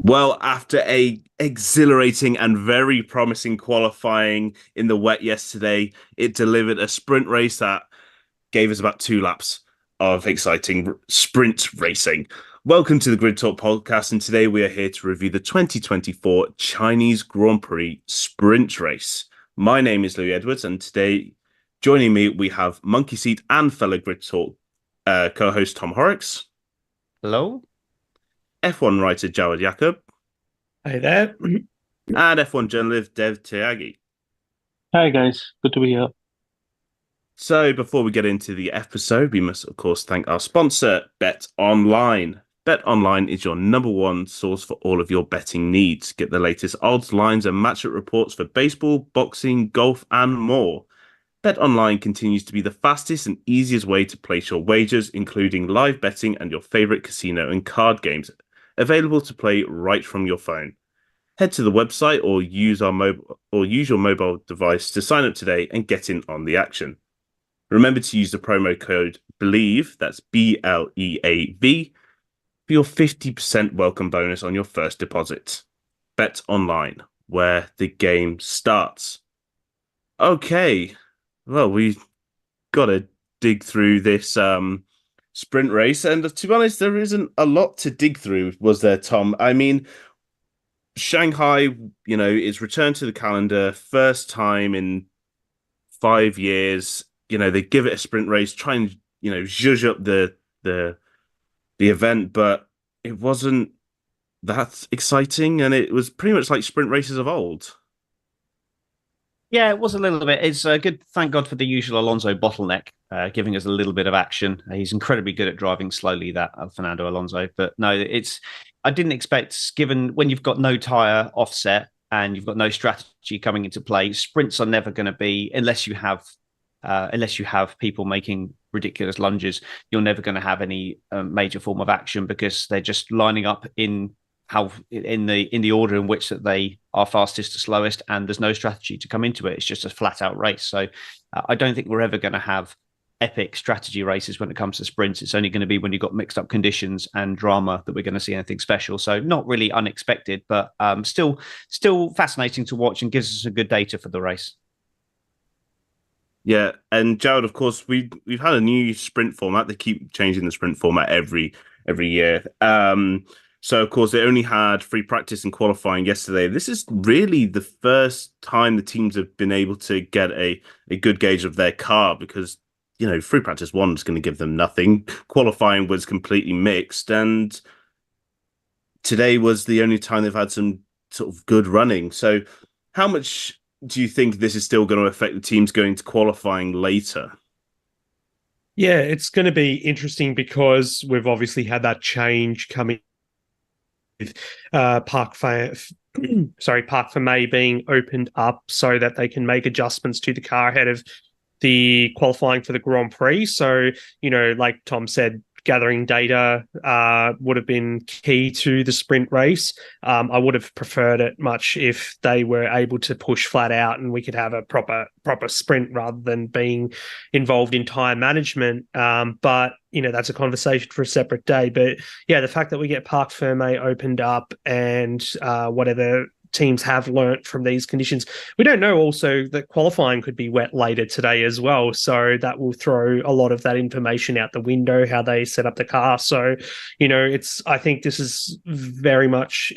Well, after a exhilarating and very promising qualifying in the wet yesterday, it delivered a sprint race that gave us about 2 laps of exciting sprint racing. Welcome to the Grid Talk podcast, and today we are here to review the 2024 Chinese Grand Prix sprint race. My name is Louis Edwards, and today joining me we have Monkey Seat and fellow Grid Talk co-host Tom Horrox. Hello. F1 writer Jawad Yaqub. Hi there. And F1 journalist Dev Tyagi. Hi guys, good to be here. So before we get into the episode, we must of course thank our sponsor, Bet Online. Bet Online is your number one source for all of your betting needs. Get the latest odds, lines, and matchup reports for baseball, boxing, golf, and more. Bet Online continues to be the fastest and easiest way to place your wagers, including live betting and your favorite casino and card games, available to play right from your phone. Head to the website or use your mobile device to sign up today and get in on the action. Remember to use the promo code BELIEVE, that's BLEAV, for your 50% welcome bonus on your first deposit. Bet Online, where the game starts. Okay, well, we got to dig through this sprint race, and to be honest, there isn't a lot to dig through, was there, Tom? I mean, Shanghai, is returned to the calendar, first time in 5 years. They give it a sprint race, try and zhuzh up the event, but it wasn't that exciting, and it was pretty much like sprint races of old. Yeah, it was a little bit. It's good. Thank God for the usual Alonso bottleneck, giving us a little bit of action. He's incredibly good at driving slowly, that Fernando Alonso. But no, I didn't expect, given when you've got no tyre offset and you've got no strategy coming into play, sprints are never going to be, unless you have people making ridiculous lunges, you're never going to have any major form of action because they're just lining up in the order in which that they are fastest to slowest, and there's no strategy to come into it. It's just a flat out race. So I don't think we're ever going to have epic strategy races when it comes to sprints. It's only going to be when you've got mixed up conditions and drama that we're going to see anything special. So not really unexpected, but still fascinating to watch and gives us a good data for the race. Yeah, and Jawad, of course, we've had a new sprint format. They keep changing the sprint format every year. So, of course, they only had free practice and qualifying yesterday. This is really the first time the teams have been able to get a good gauge of their car because, free practice 1 is going to give them nothing. Qualifying was completely mixed. And today was the only time they've had some sort of good running. So, how much do you think this is still going to affect the teams going to qualifying later? Yeah, it's going to be interesting because we've obviously had that change coming with Park Fermé being opened up so that they can make adjustments to the car ahead of the qualifying for the Grand Prix. So, like Tom said, gathering data would have been key to the sprint race. I would have preferred it much if they were able to push flat out and we could have a proper sprint rather than being involved in time management. But that's a conversation for a separate day. But yeah, the fact that we get Parc Fermé opened up and whatever teams have learnt from these conditions. We don't know also that qualifying could be wet later today as well. So that will throw a lot of that information out the window, how they set up the car. So, I think this is very much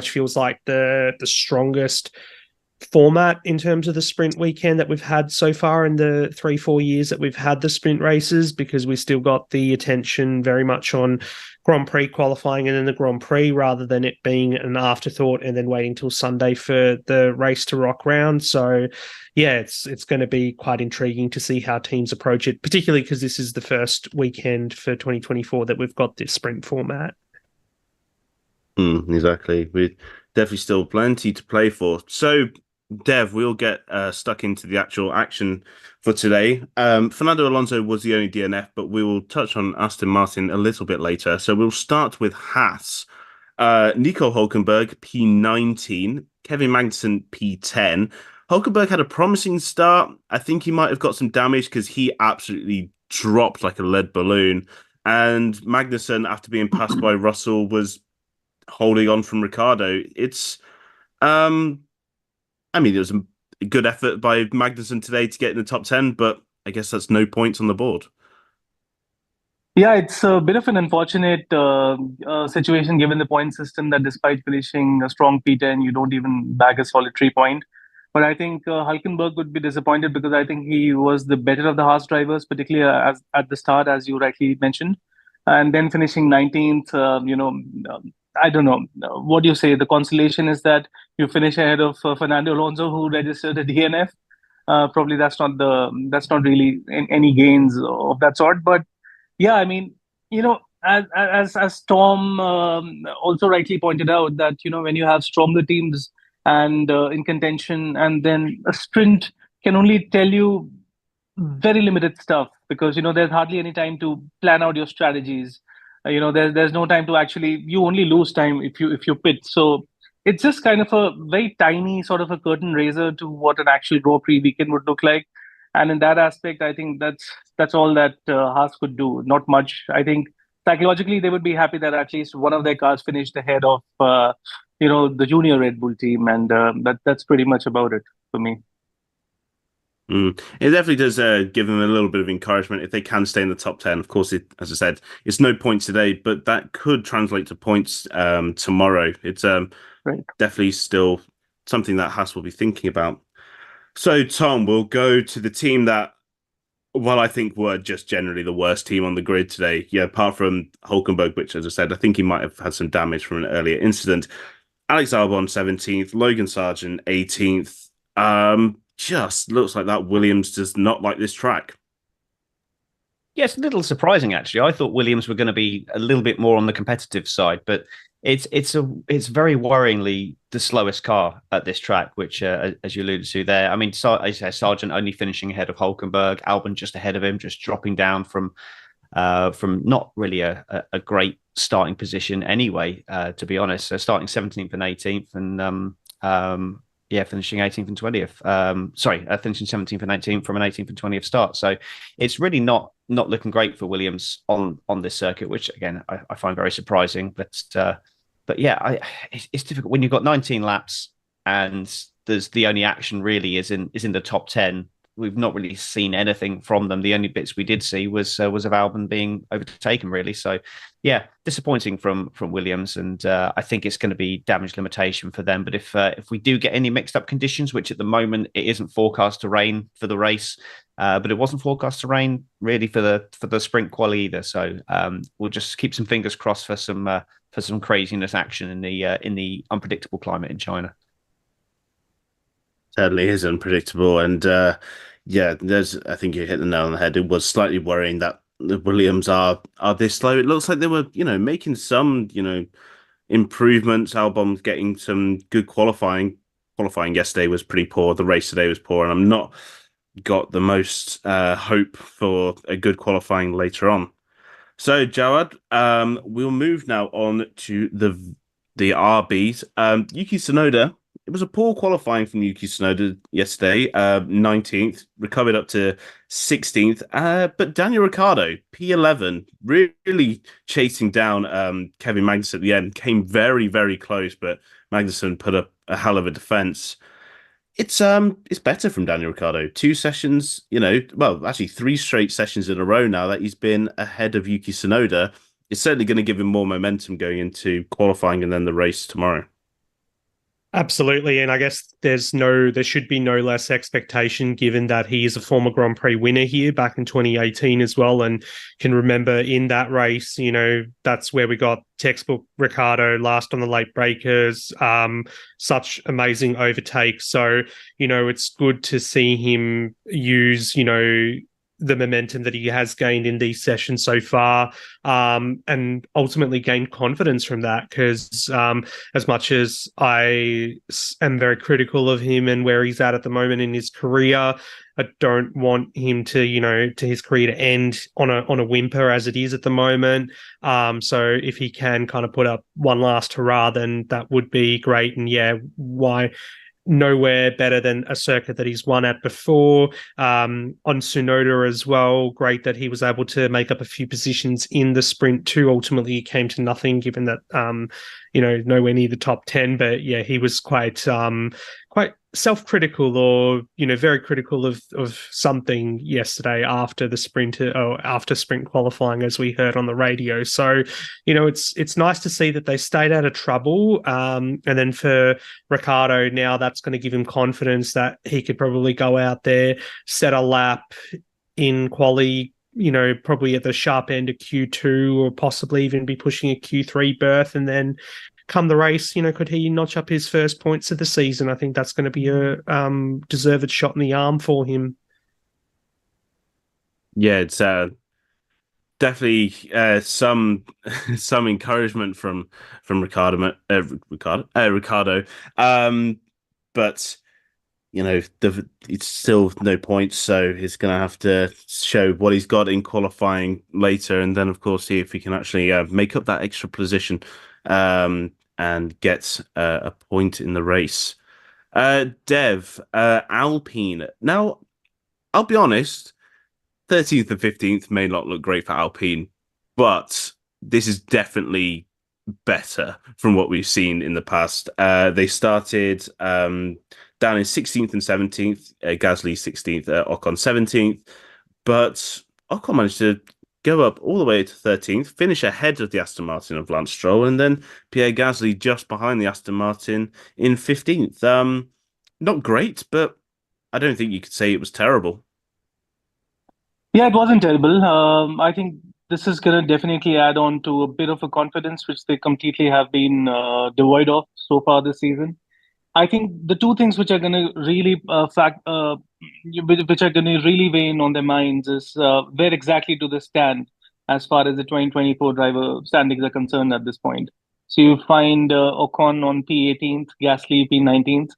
feels like the strongest format in terms of the sprint weekend that we've had so far in the 3-4 years that we've had the sprint races, because we still got the attention very much on Grand Prix qualifying and then the Grand Prix, rather than it being an afterthought and then waiting till Sunday for the race to rock round. So yeah, it's going to be quite intriguing to see how teams approach it, particularly because this is the first weekend for 2024 that we've got this sprint format. Exactly. We definitely still plenty to play for. So Dev, we'll get stuck into the actual action for today. Fernando Alonso was the only DNF, but we will touch on Aston Martin a little bit later. So we'll start with Haas. Nico Hulkenberg, P19. Kevin Magnussen, P10. Hulkenberg had a promising start. I think he might have got some damage because he absolutely dropped like a lead balloon. And Magnussen, after being passed by Russell, was holding on from Ricardo. It's... it was a good effort by Magnussen today to get in the top 10, but I guess that's no points on the board. Yeah, it's a bit of an unfortunate situation given the point system that despite finishing a strong P10, you don't even bag a solitary point. But I think Hulkenberg would be disappointed because I think he was the better of the Haas drivers, particularly as at the start, as you rightly mentioned. And then finishing 19th, I don't know. What do you say? The consolation is that you finish ahead of Fernando Alonso, who registered a DNF. Probably that's not really any gains of that sort. But yeah, I mean, as Tom also rightly pointed out, that when you have stronger teams and in contention, and then a sprint can only tell you very limited stuff because there's hardly any time to plan out your strategies. There's no time to actually. You only lose time if you pit. So it's just kind of a very tiny sort of a curtain raiser to what an actual Grand Prix weekend would look like. And in that aspect, I think that's all that Haas could do. Not much. I think psychologically they would be happy that at least one of their cars finished ahead of the junior Red Bull team, and that's pretty much about it for me. It definitely does give them a little bit of encouragement if they can stay in the top 10. Of course, as I said, it's no points today, but that could translate to points tomorrow. It's Right. definitely still something that Haas will be thinking about. So, Tom, we'll go to the team that, well, I think were just generally the worst team on the grid today. Yeah, apart from Hulkenberg, which, as I said, I think he might have had some damage from an earlier incident. Alex Albon, 17th. Logan Sargent, 18th. Just looks like that Williams does not like this track. Yeah, it's a little surprising, actually. I thought Williams were going to be a little bit more on the competitive side, but it's very worryingly the slowest car at this track, which, as you alluded to there, I mean, Sargent only finishing ahead of Hulkenberg, Albon just ahead of him, just dropping down from not really a great starting position anyway, to be honest. So starting 17th and 18th, and finishing 18th and 20th. Finishing 17th and 18th from an 18th and 20th start. So it's really not looking great for Williams on this circuit, which again I find very surprising. But yeah, it's difficult when you've got 19 laps and there's the only action really is in the top 10 we've not really seen anything from them. The only bits we did see was of Albon being overtaken, really. So, yeah, disappointing from Williams, and I think it's going to be damage limitation for them. But if we do get any mixed up conditions, which at the moment it isn't forecast to rain for the race, but it wasn't forecast to rain really for the sprint quali either. So we'll just keep some fingers crossed for some craziness action in the unpredictable climate in China. Certainly is unpredictable, and yeah, I think you hit the nail on the head. It was slightly worrying that the Williams are this slow. It looks like they were, making some, improvements. Albon's getting some good qualifying. Qualifying yesterday was pretty poor. The race today was poor, and I'm not got the most hope for a good qualifying later on. So, Jawad, we'll move now on to the RBs. Yuki Tsunoda. It was a poor qualifying from Yuki Tsunoda yesterday. 19th, recovered up to 16th. But Daniel Ricciardo, P11, really chasing down Kevin Magnussen at the end. Came very, very close, but Magnussen put up a hell of a defense. It's better from Daniel Ricciardo. 2 sessions, well, actually 3 straight sessions in a row now that he's been ahead of Yuki Tsunoda. It's certainly going to give him more momentum going into qualifying and then the race tomorrow. Absolutely, and I guess there should be no less expectation given that he is a former Grand Prix winner here back in 2018 as well, and can remember in that race, that's where we got textbook Ricciardo last on the late breakers, such amazing overtakes. So, it's good to see him use, the momentum that he has gained in these sessions so far, and ultimately gain confidence from that. Because as much as I am very critical of him and where he's at the moment in his career, I don't want him to, to his career to end on a whimper as it is at the moment. So if he can kind of put up one last hurrah, then that would be great. And yeah, why? Nowhere better than a circuit that he's won at before. On Tsunoda as well, great that he was able to make up a few positions in the sprint too. Ultimately, it came to nothing given that, nowhere near the top 10. But yeah, he was quite self-critical or, very critical of something yesterday after the sprint or after sprint qualifying, as we heard on the radio. So, it's nice to see that they stayed out of trouble. And then for Ricciardo, now that's going to give him confidence that he could probably go out there, set a lap in quali, probably at the sharp end of Q2 or possibly even be pushing a Q3 berth, and then come the race, could he notch up his first points of the season? I think that's going to be a deserved shot in the arm for him. Yeah, it's definitely some encouragement from Ricardo. But it's still no points, so he's going to have to show what he's got in qualifying later, and then of course see if he can actually make up that extra position and get a point in the race. Dev, Alpine. Now, I'll be honest, 13th and 15th may not look great for Alpine, but this is definitely better from what we've seen in the past. They started down in 16th and 17th, Gasly 16th, Ocon 17th, but Ocon managed to go up all the way to 13th, finish ahead of the Aston Martin of Lance Stroll, and then Pierre Gasly just behind the Aston Martin in 15th. Not great, but I don't think you could say it was terrible. Yeah, it wasn't terrible. I think this is going to definitely add on to a bit of a confidence, which they completely have been devoid of so far this season. I think the two things which are going to really which are going to really weigh in on their minds is where exactly do they stand as far as the 2024 driver standings are concerned at this point. So you find Ocon on P18th, Gasly P19th,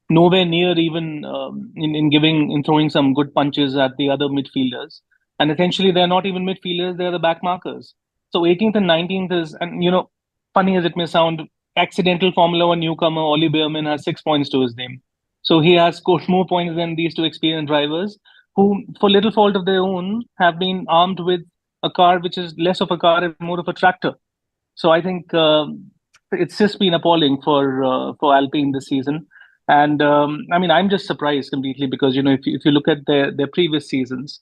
nowhere near even in throwing some good punches at the other midfielders. And essentially, they're not even midfielders; they're the back markers. So 18th and 19th is, and funny as it may sound, accidental Formula One newcomer Ollie Behrman has 6 points to his name. So he has scored more points than these two experienced drivers, who, for little fault of their own, have been armed with a car which is less of a car and more of a tractor. So I think it's just been appalling for Alpine this season. And I mean, I'm just surprised completely because if you look at their previous seasons,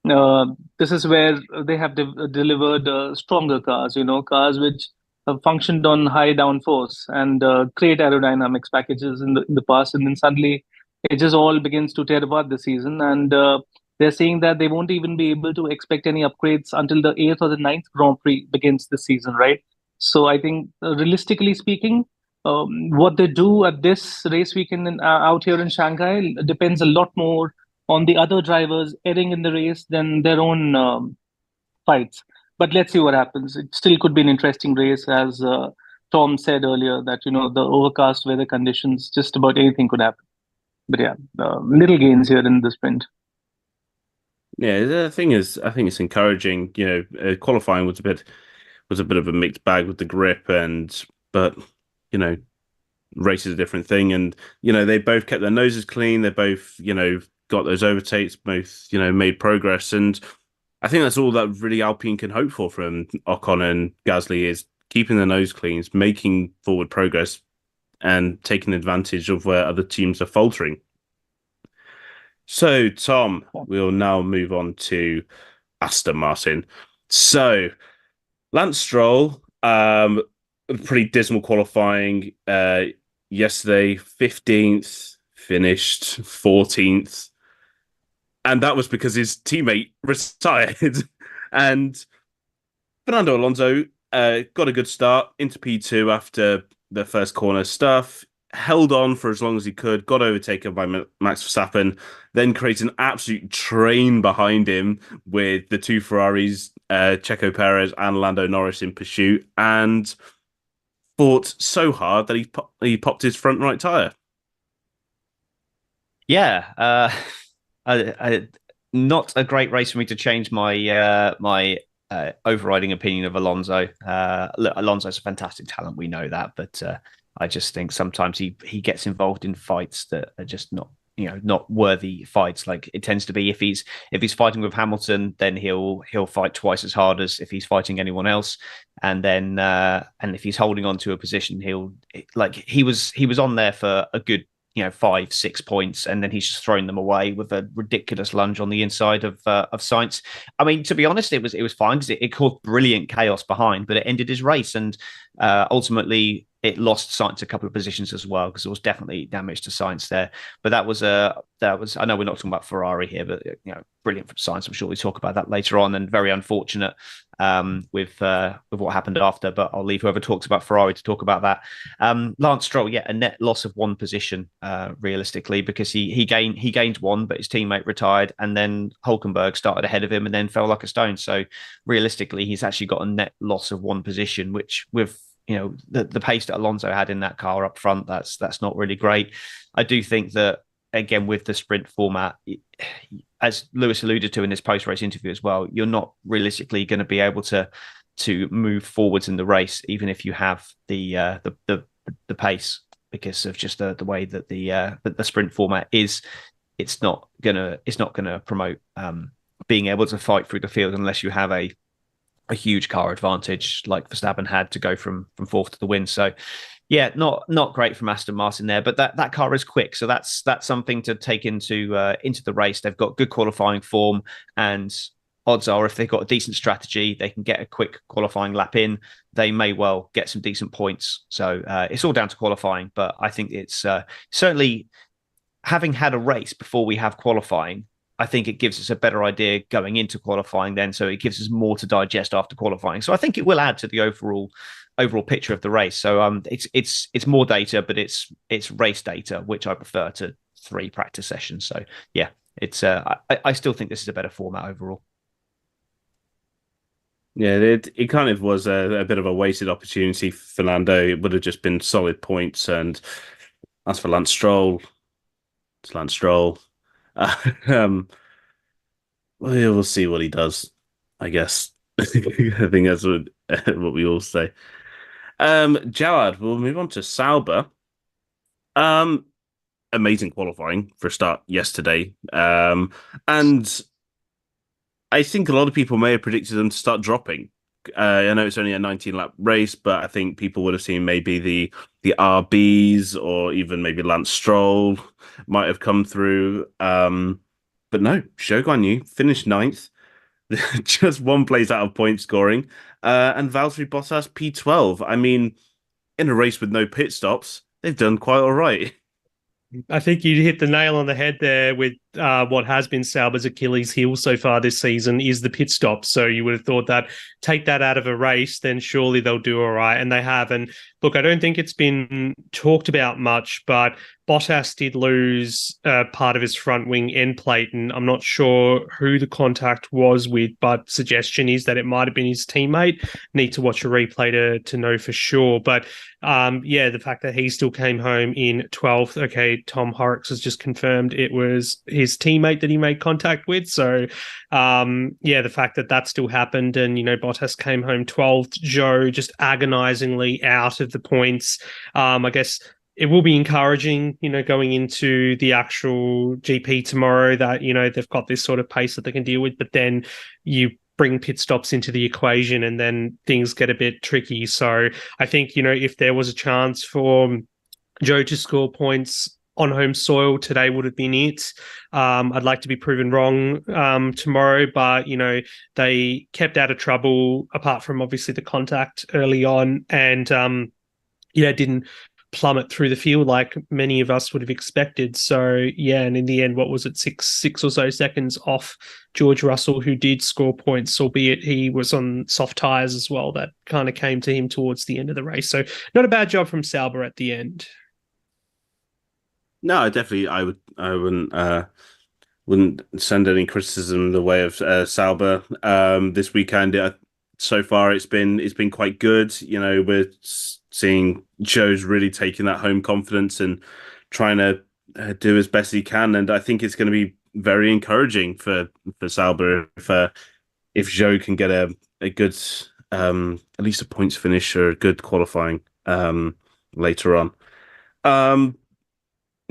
uh, this is where they have delivered stronger cars. Cars which have functioned on high downforce and great aerodynamics packages in the past, and then suddenly it just all begins to tear apart this season. And they're saying that they won't even be able to expect any upgrades until the eighth or the ninth Grand Prix begins this season, right? So I think, realistically speaking, what they do at this race weekend out here in Shanghai depends a lot more on the other drivers erring in the race than their own fights. But let's see what happens. It still could be an interesting race, as Tom said earlier, that the overcast weather conditions, just about anything could happen. But yeah, little gains here in the sprint. Yeah, the thing is, I think it's encouraging. Qualifying was a bit of a mixed bag with the grip, but you know, race is a different thing, and they both kept their noses clean. They both got those overtakes, both made progress, and I think that's all that really Alpine can hope for from Ocon and Gasly is keeping their nose clean, making forward progress, and taking advantage of where other teams are faltering. So, Tom, we'll now move on to Aston Martin. So, Lance Stroll, pretty dismal qualifying yesterday, 15th, finished 14th. And that was because his teammate retired. And Fernando Alonso got a good start into P2 after the first corner stuff, held on for as long as he could, got overtaken by Max Verstappen, then created an absolute train behind him with the two Ferraris, Checo Perez and Lando Norris in pursuit, and fought so hard that he popped his front right tyre. Yeah, not a great race for me to change my overriding opinion of Alonso. Look, Alonso's a fantastic talent, we know that, but I just think sometimes he gets involved in fights that are just not worthy fights. Like it tends to be if he's fighting with Hamilton, then he'll fight twice as hard as if he's fighting anyone else. And then and if he's holding on to a position, he was on there for a good 5-6 points, and then he's just thrown them away with a ridiculous lunge on the inside of Sainz. I mean, to be honest, it was fine because it caused brilliant chaos behind, but it ended his race, and ultimately it lost Sainz a couple of positions as well because there was definitely damage to Sainz there. But that was I know we're not talking about Ferrari here, but brilliant from Sainz. I'm sure we'll talk about that later on, and very unfortunate with what happened after. But I'll leave whoever talks about Ferrari to talk about that. Lance Stroll, a net loss of one position realistically, because he gained one, but his teammate retired, and then Hulkenberg started ahead of him and then fell like a stone. So realistically, he's actually got a net loss of one position, which with the pace that Alonso had in that car up front, that's not really great. I do think that, again, with the sprint format, as Lewis alluded to in his post-race interview as well, you're not realistically going to be able to move forwards in the race, even if you have the pace, because of just the way that the sprint format is. It's not gonna promote being able to fight through the field unless you have a huge car advantage like Verstappen had to go from fourth to the win. So yeah, not great from Aston Martin there, but that car is quick, so that's something to take into the race. They've got good qualifying form, and odds are if they've got a decent strategy, they can get a quick qualifying lap in. They may well get some decent points. So it's all down to qualifying, but I think it's certainly, having had a race before we have qualifying, I think it gives us a better idea going into qualifying then. So it gives us more to digest after qualifying. So I think it will add to the overall picture of the race. So it's more data, but it's race data, which I prefer to 3 practice sessions. So yeah, it's I still think this is a better format overall. Yeah, it kind of was a bit of a wasted opportunity for Fernando. It would have just been solid points. And as for Lance Stroll, it's Lance Stroll. We'll see what he does, I guess. I think that's what we all say. Jawad, we'll move on to Sauber. Amazing qualifying for a start yesterday. And I think a lot of people may have predicted them to start dropping I know it's only a 19 lap race, but I think people would have seen maybe the RBs or even maybe Lance Stroll might have come through. But no, Zhou Guanyu finished ninth, just one place out of point scoring. And Valtteri Bottas P12. I mean, in a race with no pit stops, they've done quite all right. I think you hit the nail on the head there with what has been Sauber's Achilles heel so far this season is the pit stop. So you would have thought that take that out of a race, then surely they'll do all right. And they have. And look, I don't think it's been talked about much, but Bottas did lose part of his front wing end plate. And I'm not sure who the contact was with, but suggestion is that it might have been his teammate. Need to watch a replay to know for sure. But yeah, the fact that he still came home in 12th. Okay, Tom Horrox has just confirmed it was his teammate that he made contact with. So, yeah, the fact that still happened and, Bottas came home 12th, Zhou just agonizingly out of the points. I guess it will be encouraging, going into the actual GP tomorrow that, they've got this sort of pace that they can deal with, but then you bring pit stops into the equation and then things get a bit tricky. So I think, if there was a chance for Zhou to score points on home soil, today would have been it. I'd like to be proven wrong tomorrow, but, they kept out of trouble apart from obviously the contact early on and, didn't plummet through the field like many of us would have expected. So yeah, and in the end, what was it, six or so seconds off George Russell, who did score points, albeit he was on soft tires as well. That kind of came to him towards the end of the race. So not a bad job from Sauber at the end. No, definitely, I wouldn't send any criticism the way of Sauber this weekend. So far, it's been quite good. We're seeing Joe's really taking that home confidence and trying to do as best he can, and I think it's going to be very encouraging for Sauber if Joe can get a good at least a points finish or a good qualifying later on.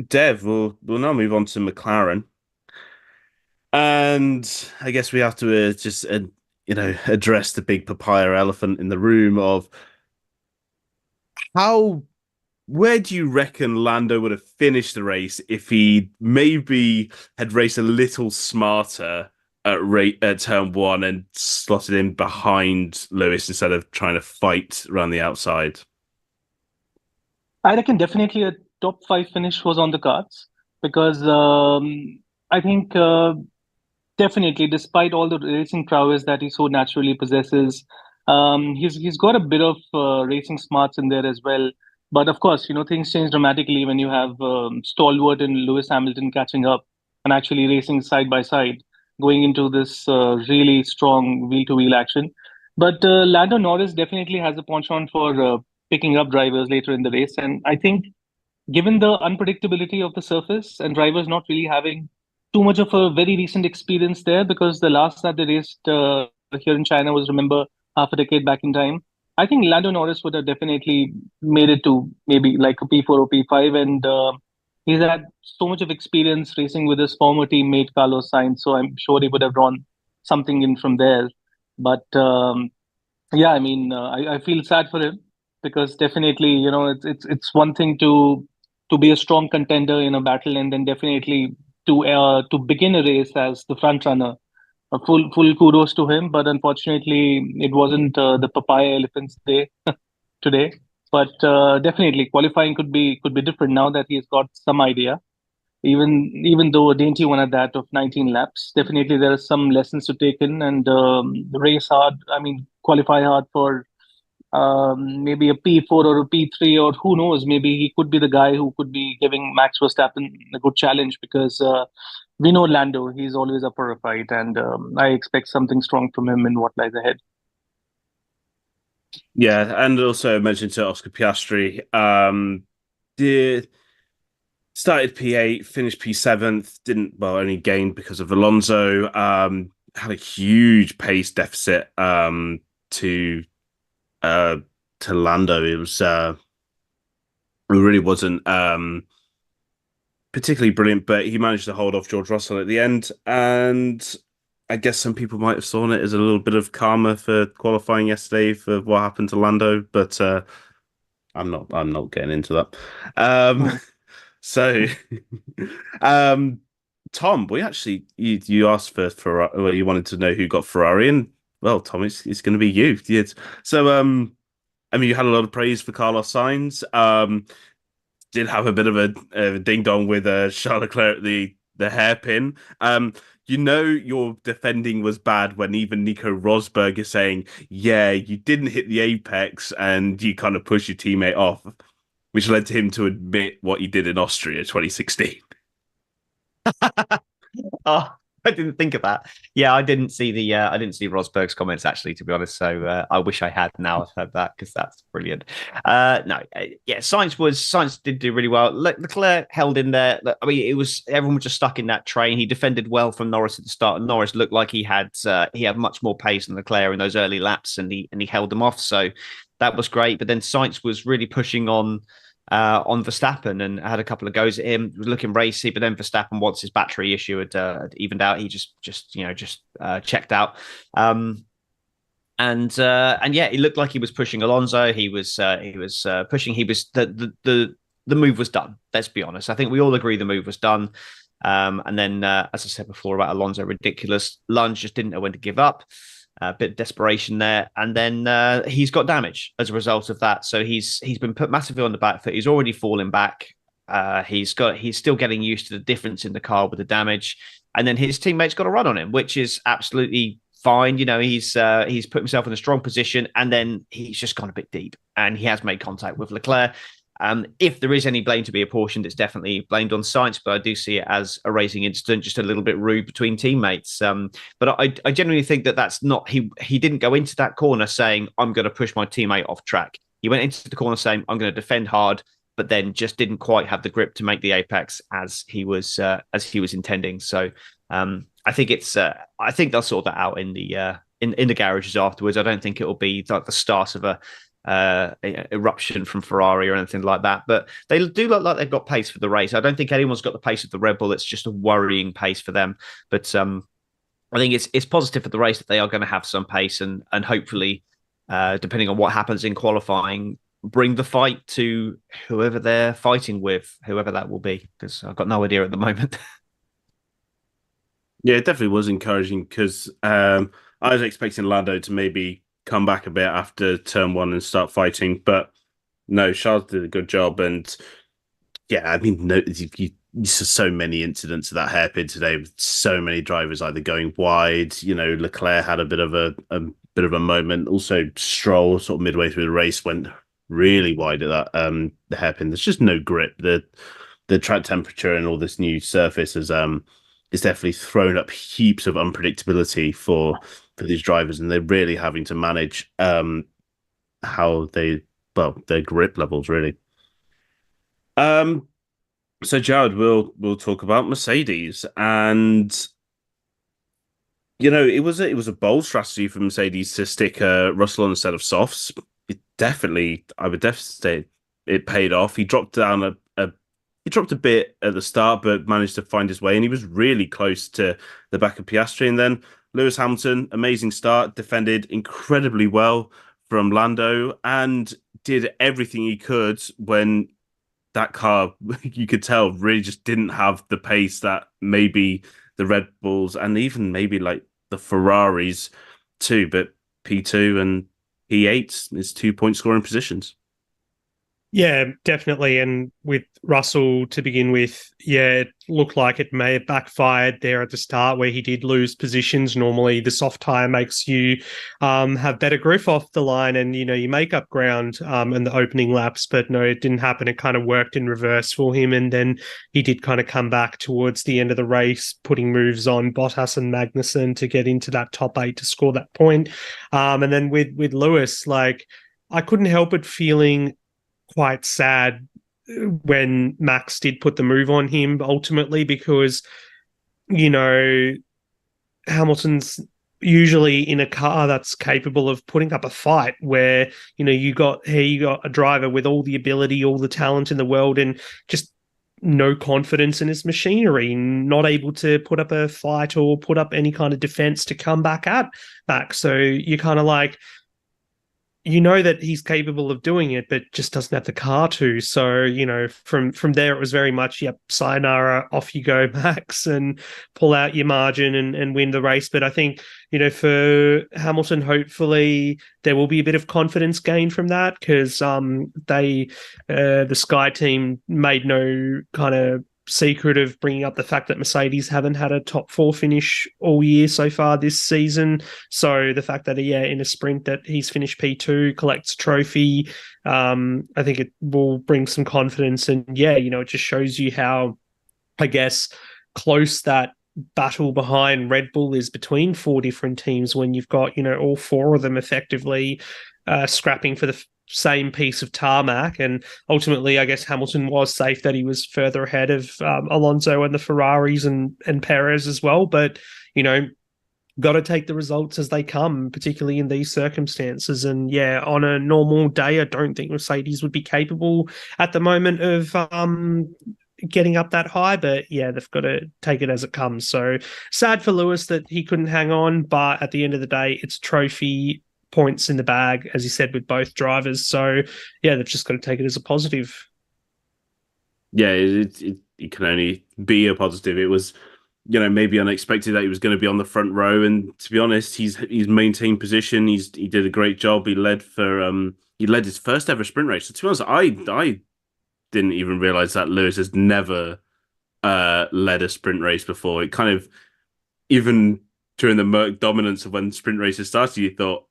Dev, we'll now move on to McLaren. And I guess we have to just address the big papaya elephant in the room of where do you reckon Lando would have finished the race if he maybe had raced a little smarter at turn one and slotted in behind Lewis instead of trying to fight around the outside? I reckon definitely a top five finish was on the cards because I think definitely, despite all the racing prowess that he so naturally possesses, he's got a bit of racing smarts in there as well. But of course, things change dramatically when you have stalwart and Lewis Hamilton catching up and actually racing side by side, going into this really strong wheel-to-wheel action. But Lando Norris definitely has a penchant for picking up drivers later in the race, and I think given the unpredictability of the surface and drivers not really having too much of a very recent experience there, because the last that they raced here in China was, remember, half a decade back in time. I think Lando Norris would have definitely made it to maybe like a P4 or P5, and he's had so much of experience racing with his former teammate Carlos Sainz, so I'm sure he would have drawn something in from there. But yeah, I mean, I feel sad for him because definitely, it's one thing to be a strong contender in a battle, and then definitely to begin a race as the front runner. Full kudos to him, but unfortunately, it wasn't the papaya elephant's day today. But definitely, qualifying could be different now that he's got some idea. Even though a dainty one at that of 19 laps, definitely there are some lessons to take in and race hard. I mean, qualify hard for maybe a P4 or a P3, or who knows, maybe he could be the guy who could be giving Max Verstappen a good challenge because we know Lando, he's always up for a fight, and I expect something strong from him in what lies ahead. Yeah, and also mentioned to Oscar Piastri, the started P8, finished P7th, only gained because of Alonso. Had a huge pace deficit to Lando. It really wasn't particularly brilliant, but he managed to hold off George Russell at the end. And I guess some people might have seen it as a little bit of karma for qualifying yesterday for what happened to Lando, but I'm not getting into that. So, um, Tom, we actually you asked for Ferrari, well, you wanted to know who got Ferrari, and well, Tom, it's going to be you. Yes. So, I mean, you had a lot of praise for Carlos Sainz. Did have a bit of a ding dong with Charles Leclerc at the hairpin. Your defending was bad when even Nico Rosberg is saying, "Yeah, you didn't hit the apex and you kind of pushed your teammate off," which led to him to admit what he did in Austria 2016. Oh, I didn't think of that. Yeah, I didn't see Rosberg's comments actually, to be honest. So I wish I had. Now I've heard that because that's brilliant. No, yeah, Science did do really well. Leclerc held in there. I mean, everyone was just stuck in that train. He defended well from Norris at the start. Norris looked like he had much more pace than Leclerc in those early laps, and he held them off. So that was great. But then Sainz was really pushing on Verstappen and had a couple of goes at him. He was looking racy, but then Verstappen, once his battery issue had evened out, he just checked out. And yeah, it looked like he was pushing Alonso. He was pushing. He was the move was done. Let's be honest. I think we all agree the move was done. And then, as I said before about Alonso, ridiculous lunge, just didn't know when to give up. A bit of desperation there, and then he's got damage as a result of that. So he's been put massively on the back foot. He's already fallen back. He's still getting used to the difference in the car with the damage, and then his teammates got a run on him, which is absolutely fine. You know, he's put himself in a strong position, and then he's just gone a bit deep, and he has made contact with Leclerc. If there is any blame to be apportioned, it's definitely blamed on Sainz, but I do see it as a racing incident, just a little bit rude between teammates. But I genuinely think that's not, he didn't go into that corner saying, I'm going to push my teammate off track. He went into the corner saying, I'm going to defend hard, but then just didn't quite have the grip to make the apex as he was intending. So I think I think they'll sort that out in the garages afterwards. I don't think it will be like the start of a eruption from Ferrari or anything like that, but they do look like they've got pace for the race. I don't think anyone's got the pace of the Red Bull. It's just a worrying pace for them, but I think it's positive for the race that they are going to have some pace and hopefully, depending on what happens in qualifying, bring the fight to whoever they're fighting with, whoever that will be, because I've got no idea at the moment. Yeah, it definitely was encouraging because I was expecting Lando to maybe come back a bit after turn one and start fighting, but no, Charles did a good job. And yeah, I mean, you saw so many incidents of that hairpin today with so many drivers either going wide. You know, Leclerc had a bit of a moment. Also, Stroll sort of midway through the race went really wide at that the hairpin. There's just no grip. The track temperature and all this new surface has it's definitely thrown up heaps of unpredictability for these drivers, and they're really having to manage how their grip levels really. So Jawad, we'll talk about Mercedes, and you know it was a bold strategy for Mercedes to stick Russell on a set of softs. I would definitely say it paid off. He dropped down he dropped a bit at the start, but managed to find his way, and he was really close to the back of Piastri. And then Lewis Hamilton, amazing start, defended incredibly well from Lando, and did everything he could when that car, you could tell, really just didn't have the pace that maybe the Red Bulls and even maybe like the Ferraris too, but P2 and P8 is 2-point scoring positions. Yeah, definitely. And with Russell to begin with, yeah, it looked like it may have backfired there at the start where he did lose positions. Normally the soft tyre makes you have better grip off the line and, you know, you make up ground in the opening laps. But no, it didn't happen. It kind of worked in reverse for him. And then he did kind of come back towards the end of the race, putting moves on Bottas and Magnussen to get into that top 8 to score that point. And then with Lewis, like, I couldn't help but feeling quite sad when Max did put the move on him ultimately, because, you know, Hamilton's usually in a car that's capable of putting up a fight where, you know, you got a driver with all the ability, all the talent in the world, and just no confidence in his machinery, not able to put up a fight or put up any kind of defense to come back at Max. So you kind of like, you know that he's capable of doing it, but just doesn't have the car to. So, you know, from there, it was very much, yep, sayonara, off you go, Max, and pull out your margin and win the race. But I think, you know, for Hamilton, hopefully there will be a bit of confidence gained from that, because the Sky team made no kind of secret of bringing up the fact that Mercedes haven't had a top 4 finish all year so far this season. So the fact that, in a sprint that he's finished P2, collects a trophy, I think it will bring some confidence. And it just shows you how, I guess, close that battle behind Red Bull is between 4 different teams, when you've got, all 4 of them effectively scrapping for the same piece of tarmac. And ultimately, I guess Hamilton was safe that he was further ahead of Alonso and the Ferraris and Perez as well. But, got to take the results as they come, particularly in these circumstances. And on a normal day, I don't think Mercedes would be capable at the moment of getting up that high, but they've got to take it as it comes. So sad for Lewis that he couldn't hang on, but at the end of the day, it's a trophy, points in the bag, as you said, with both drivers. So they've just got to take it as a positive. It can only be a positive. It was, maybe unexpected that he was going to be on the front row, and to be honest, he's maintained position. He did a great job. He led his first ever sprint race. So to be honest, I didn't even realize that Lewis has never led a sprint race before. It kind of, even during the Merc dominance of when sprint races started, you thought,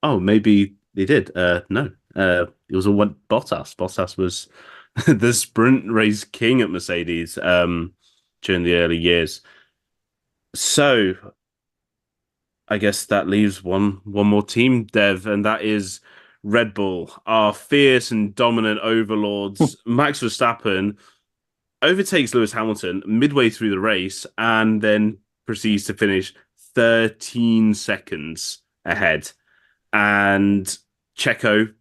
oh, maybe they did. No, it was all one Bottas. Bottas was the sprint race king at Mercedes during the early years. So I guess that leaves one more team, Dev, and that is Red Bull, our fierce and dominant overlords. Max Verstappen overtakes Lewis Hamilton midway through the race and then proceeds to finish 13 seconds ahead. And Checo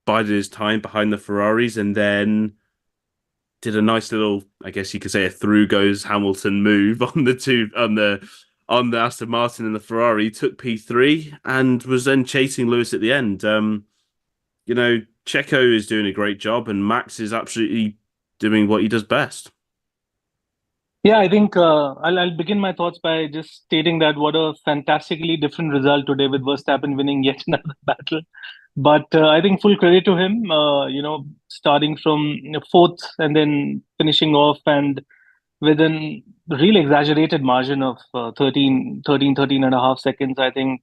bided his time behind the Ferraris and then did a nice little, I guess you could say, a through goes Hamilton move on the Aston Martin and the Ferrari, took P3 and was then chasing Lewis at the end. Checo is doing a great job and Max is absolutely doing what he does best. Yeah, I think I'll begin my thoughts by just stating that what a fantastically different result today, with Verstappen winning yet another battle. But I think full credit to him, starting from 4th and then finishing off, and with a real exaggerated margin of 13 and a half seconds. I think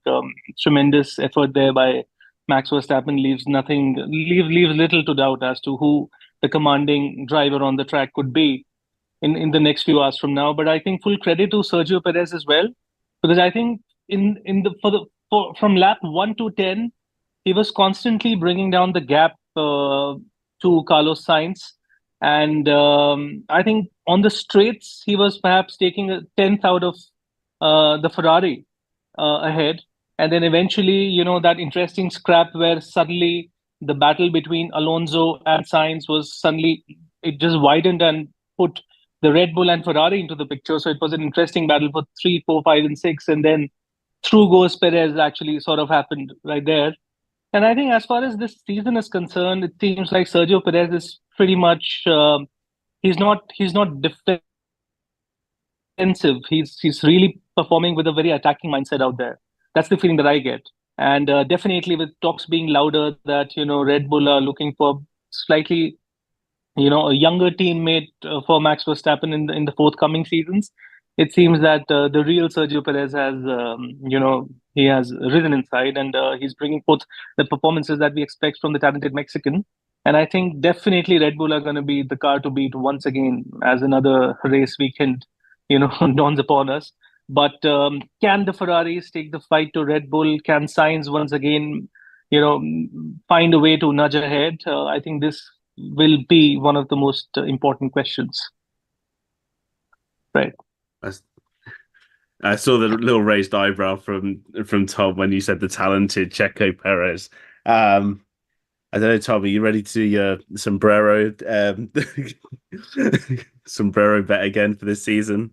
tremendous effort there by Max Verstappen leaves little to doubt as to who the commanding driver on the track could be in the next few hours from now. But I think full credit to Sergio Perez as well, because I think from lap 1 to 10, he was constantly bringing down the gap to Carlos Sainz. And I think on the straights, he was perhaps taking a 10th out of the Ferrari ahead. And then eventually, that interesting scrap where suddenly the battle between Alonso and Sainz it just widened and put the Red Bull and Ferrari into the picture. So it was an interesting battle for 3, 4, 5, and 6. And then through goes Perez actually sort of happened right there. And I think as far as this season is concerned, it seems like Sergio Perez is pretty much he's not defensive. He's really performing with a very attacking mindset out there. That's the feeling that I get. And definitely with talks being louder that Red Bull are looking for slightly a younger teammate for Max Verstappen in the forthcoming seasons. It seems that the real Sergio Perez has, he has risen inside, and he's bringing forth the performances that we expect from the talented Mexican. And I think definitely Red Bull are going to be the car to beat once again as another race weekend, dawns upon us. But can the Ferraris take the fight to Red Bull? Can Sainz once again, find a way to nudge ahead? I think this will be one of the most important questions. Right. I saw the little raised eyebrow from Tom when you said the talented Checo Perez. I don't know, Tom, are you ready to do your sombrero sombrero bet again for this season?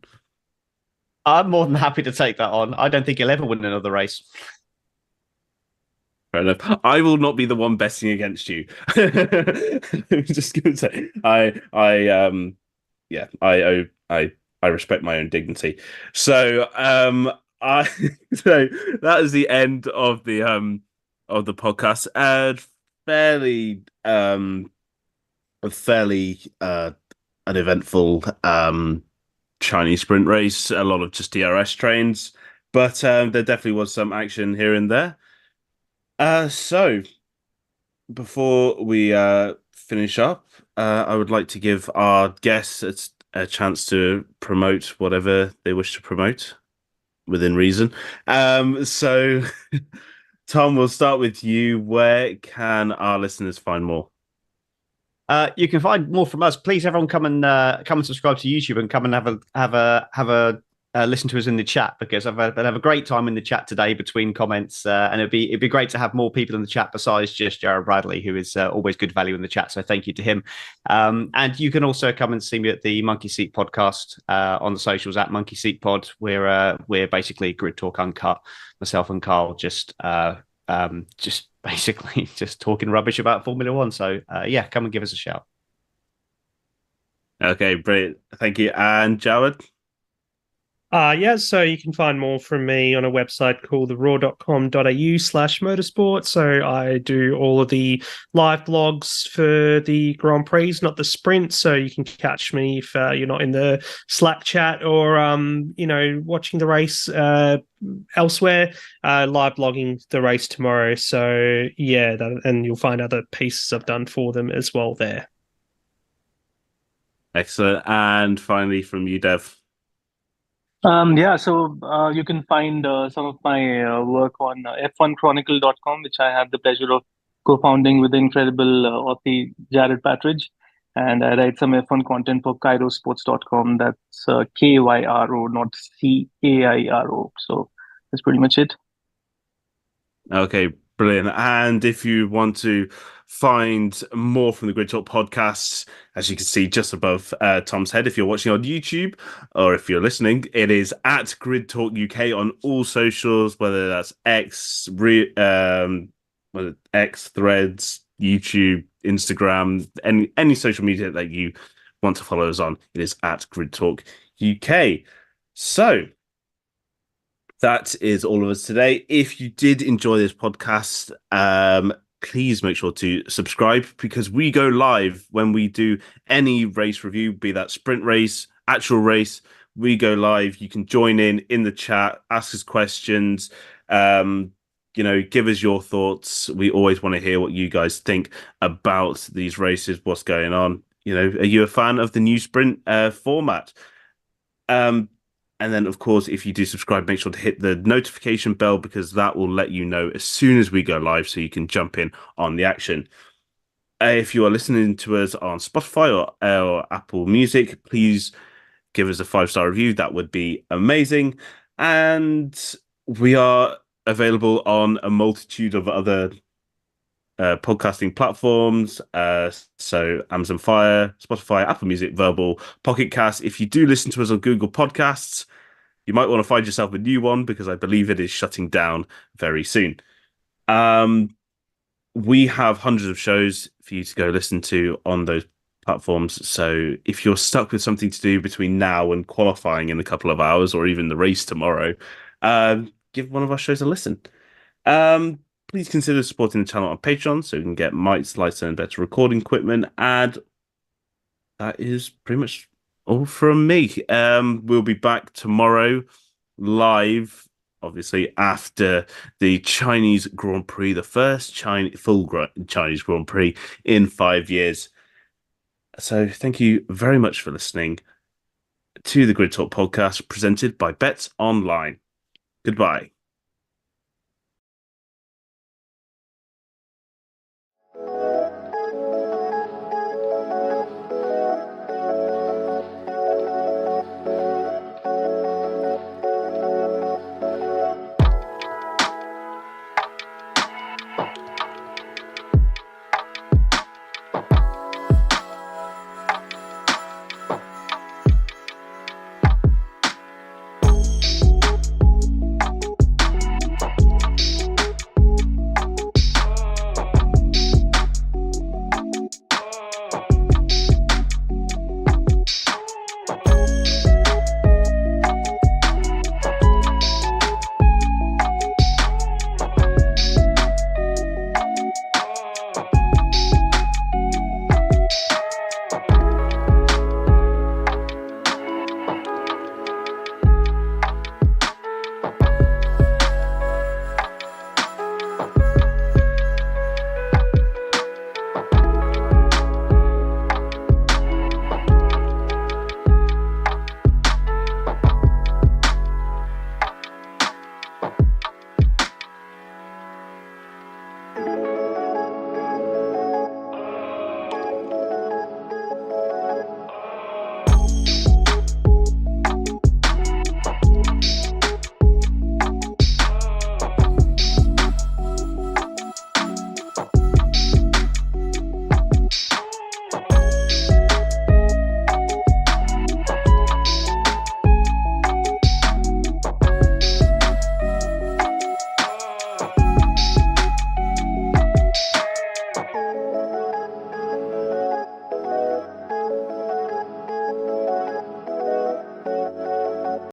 I'm more than happy to take that on. I don't think he'll ever win another race. Fair enough. I will not be the one betting against you. I'm just gonna say, yeah, I respect my own dignity. So, I, so that is the end of the podcast. Fairly, a fairly, an eventful, Chinese sprint race. A lot of just DRS trains, but there definitely was some action here and there. So before we finish up, I would like to give our guests a chance to promote whatever they wish to promote within reason. So Tom, we'll start with you. Where can our listeners find more? You can find more from us. Please, everyone, come and subscribe to YouTube and come and have a listen to us in the chat, because they'll have a great time in the chat today between comments, and it'd be great to have more people in the chat besides just Jared Bradley, who is always good value in the chat. So thank you to him. And you can also come and see me at the Monkey Seat podcast on the socials at Monkey Seat Pod. We're basically Grid Talk Uncut. Myself and Carl just basically just talking rubbish about Formula One. So yeah, come and give us a shout. Okay, brilliant. Thank you. And Jawad? Yeah, so you can find more from me on a website called theraw.com.au/motorsport. So I do all of the live blogs for the Grand Prix, not the sprint. So you can catch me if you're not in the Slack chat or, watching the race elsewhere, live blogging the race tomorrow. So yeah, and you'll find other pieces I've done for them as well there. Excellent. And finally from you, Dev. So you can find some of my work on f1chronicle.com, which I have the pleasure of co-founding with the incredible Aussie Jared Patridge. And I write some F1 content for kairosports.com. That's KYRO, not CAIRO. So that's pretty much it. Okay, brilliant. And if you want to find more from the Grid Talk podcasts, as you can see just above Tom's head, if you're watching on YouTube or if you're listening, it is at Grid Talk UK on all socials, whether that's X, X, Threads, YouTube, Instagram, any social media that you want to follow us on. It is at Grid Talk UK. So that is all of us today. If you did enjoy this podcast, please make sure to subscribe, because we go live when we do any race review, be that sprint race, actual race. We go live. You can join in the chat, ask us questions, give us your thoughts. We always want to hear what you guys think about these races, what's going on. Are you a fan of the new sprint format? And then, of course, if you do subscribe, make sure to hit the notification bell, because that will let you know as soon as we go live, so you can jump in on the action. If you are listening to us on Spotify or Apple Music, please give us a 5-star review. That would be amazing. And we are available on a multitude of other podcasting platforms, so Amazon Fire, Spotify, Apple Music, Verbal, Pocket Cast. If you do listen to us on Google Podcasts, you might want to find yourself a new one, because I believe it is shutting down very soon. We have hundreds of shows for you to go listen to on those platforms. So if you're stuck with something to do between now and qualifying in a couple of hours, or even the race tomorrow, give one of our shows a listen. Please consider supporting the channel on Patreon, so we can get mics, lights, and better recording equipment. And that is pretty much all from me. We'll be back tomorrow live, obviously, after the Chinese Grand Prix, the first full Chinese Grand Prix in 5 years. So thank you very much for listening to the Grid Talk podcast, presented by Bets Online. Goodbye.